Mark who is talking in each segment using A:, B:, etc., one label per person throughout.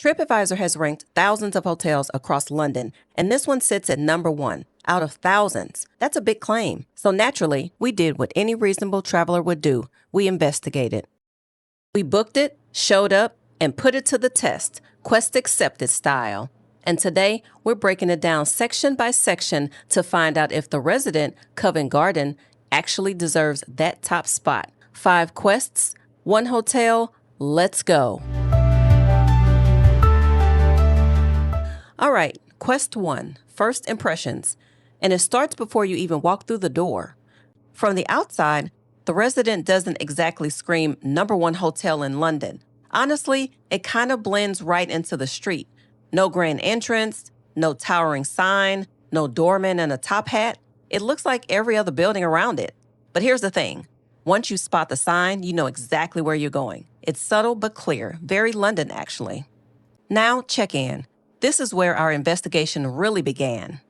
A: TripAdvisor has ranked thousands of hotels across London, and this one sits at number 1 out of thousands. That's a big claim. So naturally, we did what any reasonable traveler would do. We investigated. We booked it, showed up, and put it to the test, Quest Xccepted style. And today, we're breaking it down section by section to find out if the Resident Covent Garden actually deserves that top spot. 5 quests, 1 hotel, let's go. All right, quest 1, first impressions. And it starts before you even walk through the door. From the outside, the Resident doesn't exactly scream #1 hotel in London. Honestly, it kind of blends right into the street. No grand entrance, no towering sign, no doorman in a top hat. It looks like every other building around it. But here's the thing. Once you spot the sign, you know exactly where you're going. It's subtle but clear. Very London, actually. Now, check in. This is where our investigation really began.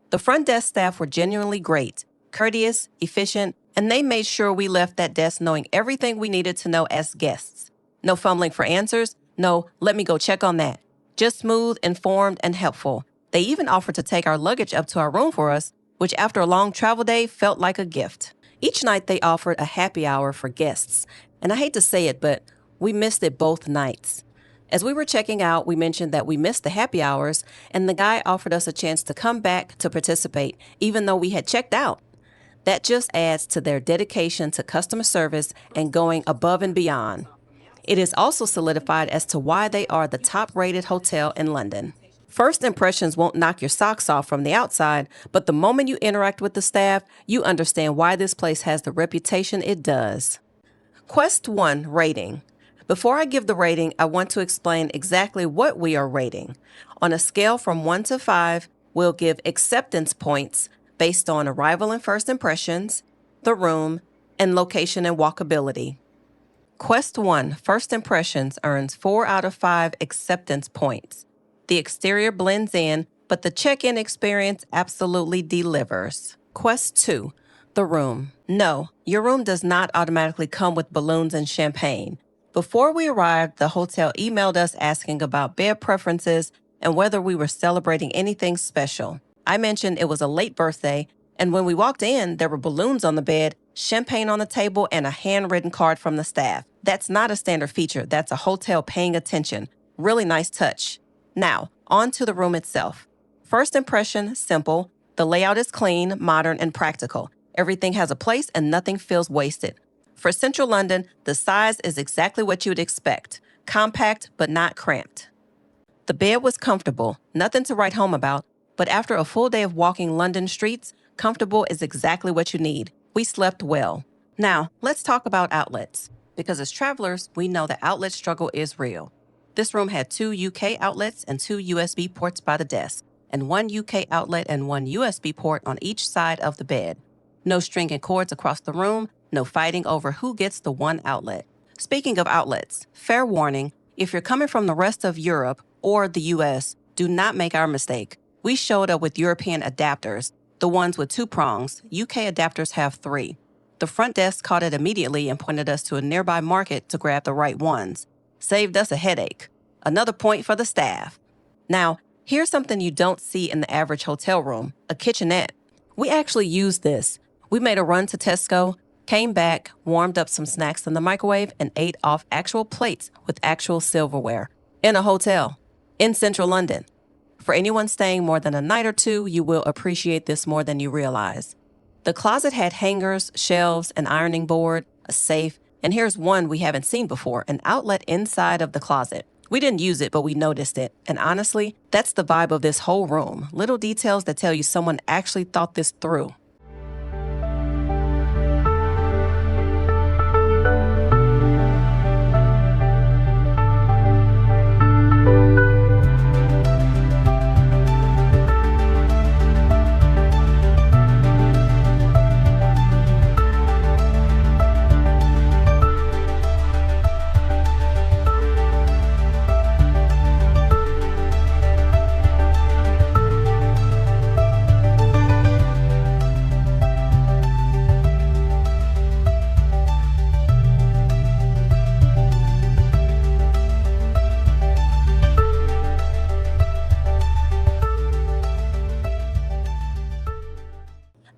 A: The front desk staff were genuinely great, courteous, efficient, and they made sure we left that desk knowing everything we needed to know as guests. No fumbling for answers. No, let me go check on that. Just smooth, informed, and helpful. They even offered to take our luggage up to our room for us, which after a long travel day felt like a gift. Each night they offered a happy hour for guests. And I hate to say it, but we missed it both nights. As we were checking out, we mentioned that we missed the happy hours, and the guy offered us a chance to come back to participate, even though we had checked out. That just adds to their dedication to customer service and going above and beyond. It is also solidified as to why they are the top-rated hotel in London. First impressions won't knock your socks off from the outside, but the moment you interact with the staff, you understand why this place has the reputation it does. Quest 1, rating. Before I give the rating, I want to explain exactly what we are rating. On a scale from 1 to 5, we'll give acceptance points based on arrival and first impressions, the room, and location and walkability. Quest 1, first impressions, earns 4 out of 5 acceptance points. The exterior blends in, but the check-in experience absolutely delivers. Quest 2, the room. No, your room does not automatically come with balloons and champagne. Before we arrived, the hotel emailed us asking about bed preferences and whether we were celebrating anything special. I mentioned it was a late birthday, and when we walked in, there were balloons on the bed, champagne on the table, and a handwritten card from the staff. That's not a standard feature. That's a hotel paying attention. Really nice touch. Now, on to the room itself. First impression, simple. The layout is clean, modern, and practical. Everything has a place and nothing feels wasted. For Central London, the size is exactly what you would expect. Compact, but not cramped. The bed was comfortable, nothing to write home about, but after a full day of walking London streets, comfortable is exactly what you need. We slept well. Now, let's talk about outlets. Because as travelers, we know the outlet struggle is real. This room had 2 UK outlets and 2 USB ports by the desk, and 1 UK outlet and 1 USB port on each side of the bed. No stringing cords across the room, no fighting over who gets the 1 outlet. Speaking of outlets, fair warning, if you're coming from the rest of Europe or the US, do not make our mistake. We showed up with European adapters, the ones with 2 prongs. UK adapters have 3. The front desk caught it immediately and pointed us to a nearby market to grab the right ones. Saved us a headache. Another point for the staff. Now, here's something you don't see in the average hotel room, a kitchenette. We actually used this. We made a run to Tesco, came back, warmed up some snacks in the microwave, and ate off actual plates with actual silverware. In a hotel. In Central London. For anyone staying more than a night or 2, you will appreciate this more than you realize. The closet had hangers, shelves, an ironing board, a safe, and here's one we haven't seen before, an outlet inside of the closet. We didn't use it, but we noticed it. And honestly, that's the vibe of this whole room. Little details that tell you someone actually thought this through.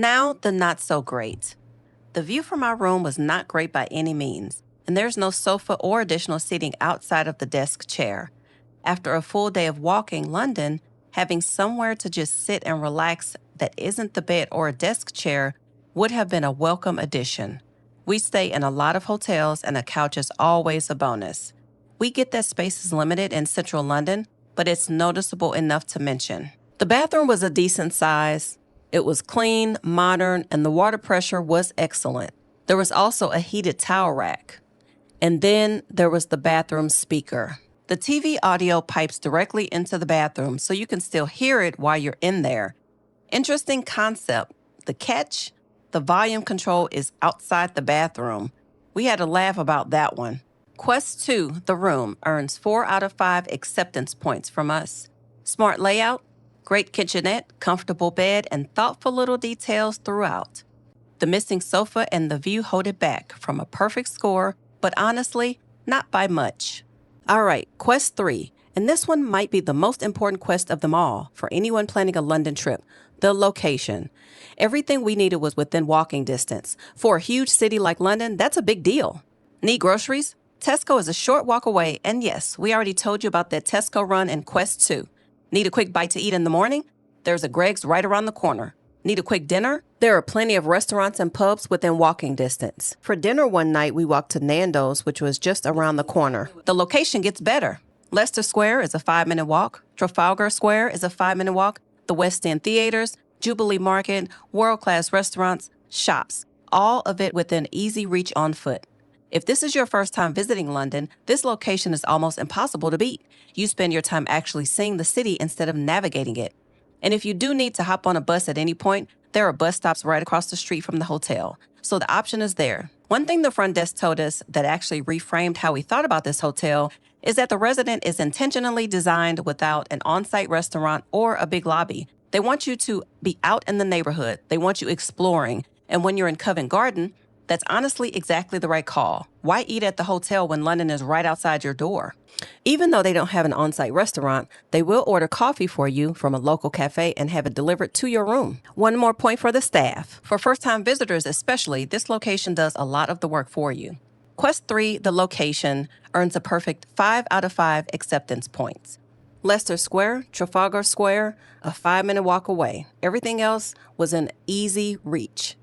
A: Now, the not so great. The view from our room was not great by any means, and there's no sofa or additional seating outside of the desk chair. After a full day of walking London, having somewhere to just sit and relax that isn't the bed or a desk chair would have been a welcome addition. We stay in a lot of hotels, and a couch is always a bonus. We get that space is limited in central London, but it's noticeable enough to mention. The bathroom was a decent size. It was clean, modern, and the water pressure was excellent. There was also a heated towel rack. And then there was the bathroom speaker. The TV audio pipes directly into the bathroom, so you can still hear it while you're in there. Interesting concept. The catch? The volume control is outside the bathroom. We had a laugh about that one. Quest 2, the room, earns 4 out of 5 acceptance points from us. Smart layout, great kitchenette, comfortable bed, and thoughtful little details throughout. The missing sofa and the view hold it back from a perfect score, but honestly, not by much. All right, Quest 3, and this one might be the most important quest of them all for anyone planning a London trip, the location. Everything we needed was within walking distance. For a huge city like London, that's a big deal. Need groceries? Tesco is a short walk away, and yes, we already told you about that Tesco run in Quest 2. Need a quick bite to eat in the morning? There's a Greg's right around the corner. Need a quick dinner? There are plenty of restaurants and pubs within walking distance. For dinner one night, we walked to Nando's, which was just around the corner. The location gets better. Leicester Square is a 5-minute walk. Trafalgar Square is a 5-minute walk. The West End theaters, Jubilee Market, world-class restaurants, shops, all of it within easy reach on foot. If this is your first time visiting London, this location is almost impossible to beat. You spend your time actually seeing the city instead of navigating it. And if you do need to hop on a bus at any point, there are bus stops right across the street from the hotel. So the option is there. One thing the front desk told us that actually reframed how we thought about this hotel is that the Resident is intentionally designed without an on-site restaurant or a big lobby. They want you to be out in the neighborhood. They want you exploring. And when you're in Covent Garden, that's honestly exactly the right call. Why eat at the hotel when London is right outside your door? Even though they don't have an on-site restaurant, they will order coffee for you from a local cafe and have it delivered to your room. One more point for the staff. For first-time visitors especially, this location does a lot of the work for you. Quest 3, the location, earns a perfect 5 out of 5 acceptance points. Leicester Square, Trafalgar Square, a 5-minute walk away. Everything else was in easy reach.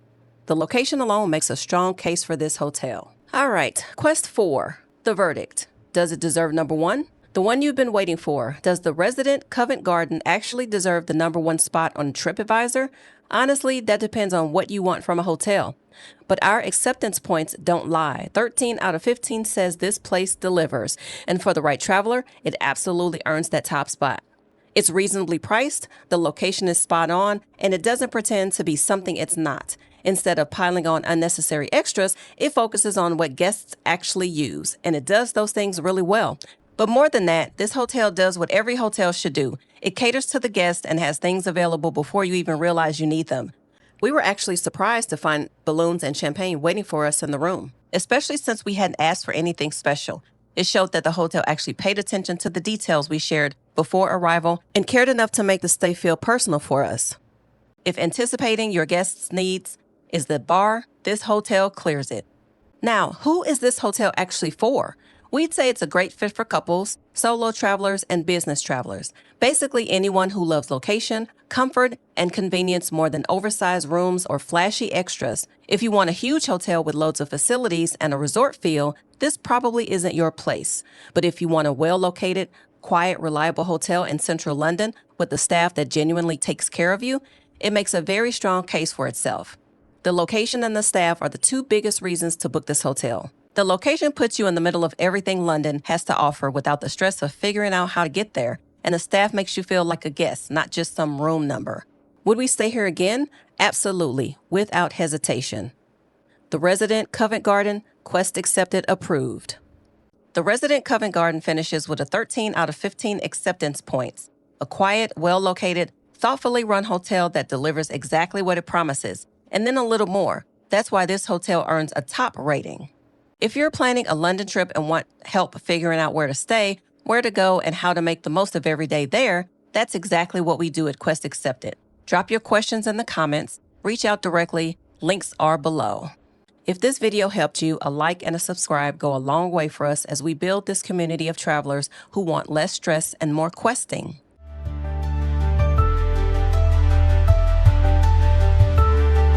A: The location alone makes a strong case for this hotel. All right, Quest 4, the verdict. Does it deserve number 1? The one you've been waiting for. Does the Resident Covent Garden actually deserve the number 1 spot on TripAdvisor? Honestly, that depends on what you want from a hotel. But our acceptance points don't lie. 13 out of 15 says this place delivers. And for the right traveler, it absolutely earns that top spot. It's reasonably priced, the location is spot on, and it doesn't pretend to be something it's not. Instead of piling on unnecessary extras, it focuses on what guests actually use, and it does those things really well. But more than that, this hotel does what every hotel should do. It caters to the guest and has things available before you even realize you need them. We were actually surprised to find balloons and champagne waiting for us in the room, especially since we hadn't asked for anything special. It showed that the hotel actually paid attention to the details we shared before arrival and cared enough to make the stay feel personal for us. If anticipating your guests' needs is the bar, this hotel clears it. Now, who is this hotel actually for? We'd say it's a great fit for couples, solo travelers, and business travelers. Basically anyone who loves location, comfort, and convenience more than oversized rooms or flashy extras. If you want a huge hotel with loads of facilities and a resort feel, this probably isn't your place. But if you want a well-located, quiet, reliable hotel in central London with a staff that genuinely takes care of you, it makes a very strong case for itself. The location and the staff are the 2 biggest reasons to book this hotel. The location puts you in the middle of everything London has to offer without the stress of figuring out how to get there, and the staff makes you feel like a guest, not just some room number. Would we stay here again? Absolutely, without hesitation. The Resident Covent Garden, Quest Xccepted approved. The Resident Covent Garden finishes with a 13 out of 15 acceptance points. A quiet, well-located, thoughtfully run hotel that delivers exactly what it promises, and then a little more. That's why this hotel earns a top rating. If you're planning a London trip and want help figuring out where to stay, where to go, and how to make the most of every day there, that's exactly what we do at Quest Xccepted. Drop your questions in the comments, reach out directly. Links are below. If this video helped you, a like and a subscribe go a long way for us as we build this community of travelers who want less stress and more questing.